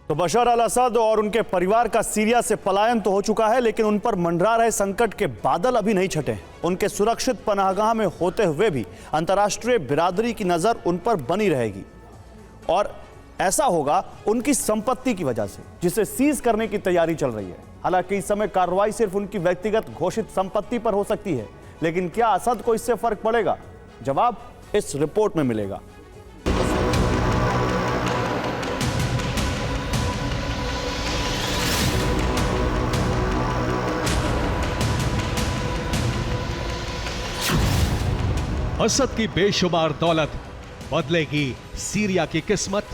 तो बशर अल असद और उनके परिवार का सीरिया से पलायन तो हो चुका है, लेकिन उन पर मंडरा रहे संकट के बादल अभी नहीं छटे। उनके सुरक्षित पनाहगाह में होते हुए भी अंतर्राष्ट्रीय बिरादरी की नजर उन पर बनी रहेगी, और ऐसा होगा उनकी संपत्ति की वजह से, जिसे सीज करने की तैयारी चल रही है। हालांकि इस समय कार्रवाई सिर्फ उनकी व्यक्तिगत घोषित संपत्ति पर हो सकती है, लेकिन क्या असद को इससे फर्क पड़ेगा? जवाब इस रिपोर्ट में मिलेगा। असद की बेशुमार दौलत बदलेगी सीरिया की किस्मत।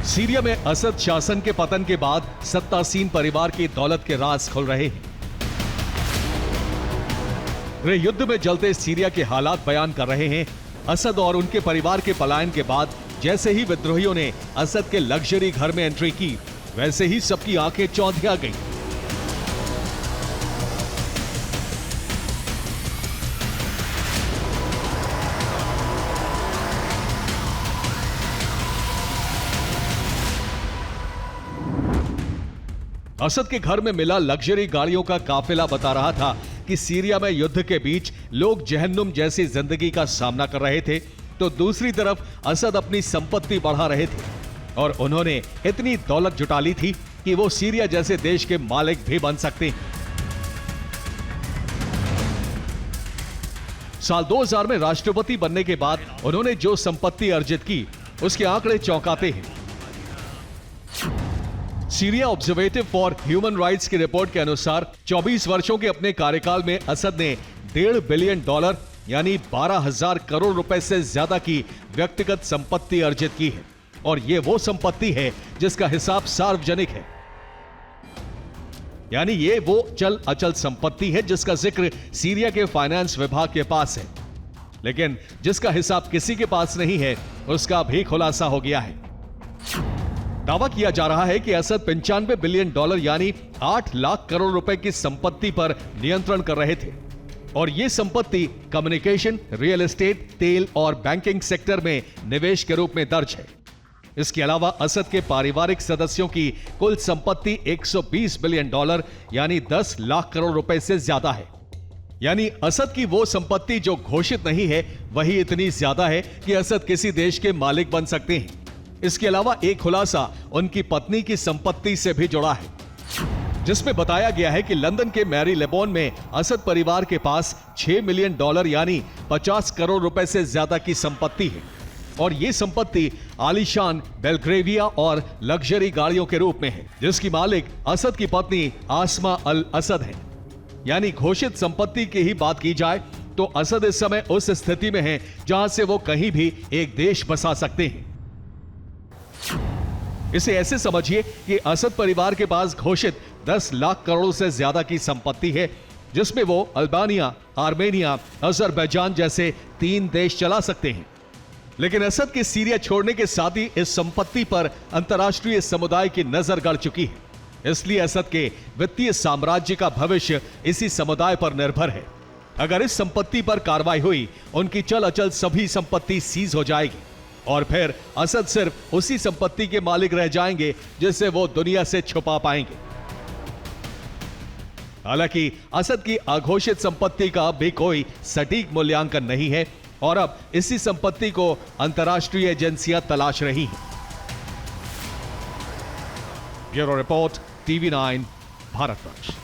सीरिया में असद शासन के पतन के बाद सत्तासीन परिवार की दौलत के राज खुल रहे हैं। वे युद्ध में जलते सीरिया के हालात बयान कर रहे हैं। असद और उनके परिवार के पलायन के बाद जैसे ही विद्रोहियों ने असद के लग्जरी घर में एंट्री की, वैसे ही सबकी आंखें चौंधिया गईं। असद के घर में मिला लग्जरी गाड़ियों का काफिला बता रहा था कि सीरिया में युद्ध के बीच लोग जहन्नुम जैसी जिंदगी का सामना कर रहे थे, तो दूसरी तरफ असद अपनी संपत्ति बढ़ा रहे थे और उन्होंने इतनी दौलत जुटा ली थी कि वो सीरिया जैसे देश के मालिक भी बन सकते हैं। साल 2000 में राष्ट्रपति बनने के बाद उन्होंने जो संपत्ति अर्जित की, उसके आंकड़े चौंकाते हैं। सीरिया ऑब्जर्वेटिव फॉर ह्यूमन राइट्स की रिपोर्ट के अनुसार 24 वर्षों के अपने कार्यकाल में असद ने $1.5 बिलियन यानी 12,000 करोड़ रुपए से ज्यादा की व्यक्तिगत संपत्ति अर्जित की है, और यह वो संपत्ति है जिसका हिसाब सार्वजनिक है। यानी ये वो चल अचल संपत्ति है जिसका जिक्र सीरिया के फाइनेंस विभाग के पास है, लेकिन जिसका हिसाब किसी के पास नहीं है, उसका भी खुलासा हो गया है। दावा किया जा रहा है कि असद $95 बिलियन यानी 8 लाख करोड़ रुपए की संपत्ति पर नियंत्रण कर रहे थे, और यह संपत्ति कम्युनिकेशन, रियल एस्टेट, तेल और बैंकिंग सेक्टर में निवेश के रूप में दर्ज है। इसके अलावा असद के पारिवारिक सदस्यों की कुल संपत्ति $120 बिलियन यानी 10 लाख करोड़ रुपए से ज्यादा है। यानी असद की वो संपत्ति जो घोषित नहीं है, वही इतनी ज्यादा है कि असद किसी देश के मालिक बन सकते हैं। इसके अलावा एक खुलासा उनकी पत्नी की संपत्ति से भी जुड़ा है, जिसमें बताया गया है कि लंदन के मैरी लेबोन में असद परिवार के पास $6 मिलियन यानी 50 करोड़ रुपए से ज्यादा की संपत्ति है, और यह संपत्ति आलीशान बेल्ग्रेविया और लग्जरी गाड़ियों के रूप में है, जिसकी मालिक असद की पत्नी आसमा अल असद है। यानी घोषित संपत्ति की ही बात की जाए तो असद इस समय उस स्थिति में है जहां से वो कहीं भी एक देश बसा सकते हैं। इसे ऐसे समझिए कि असद परिवार के पास घोषित 10 लाख करोड़ से ज्यादा की संपत्ति है, जिसमें वो अल्बानिया, आर्मेनिया, अजरबैजान जैसे 3 देश चला सकते हैं। लेकिन असद के सीरिया छोड़ने के साथ ही इस संपत्ति पर अंतर्राष्ट्रीय समुदाय की नजर गड़ चुकी है। इसलिए असद के वित्तीय साम्राज्य का भविष्य इसी समुदाय पर निर्भर है। अगर इस संपत्ति पर कार्रवाई हुई, उनकी चल अचल सभी संपत्ति सीज हो जाएगी, और फिर असद सिर्फ उसी संपत्ति के मालिक रह जाएंगे जिसे वो दुनिया से छुपा पाएंगे। हालांकि असद की अघोषित संपत्ति का भी कोई सटीक मूल्यांकन नहीं है, और अब इसी संपत्ति को अंतर्राष्ट्रीय एजेंसियां तलाश रही हैं। Bureau report, TV9, Bharatvarsh.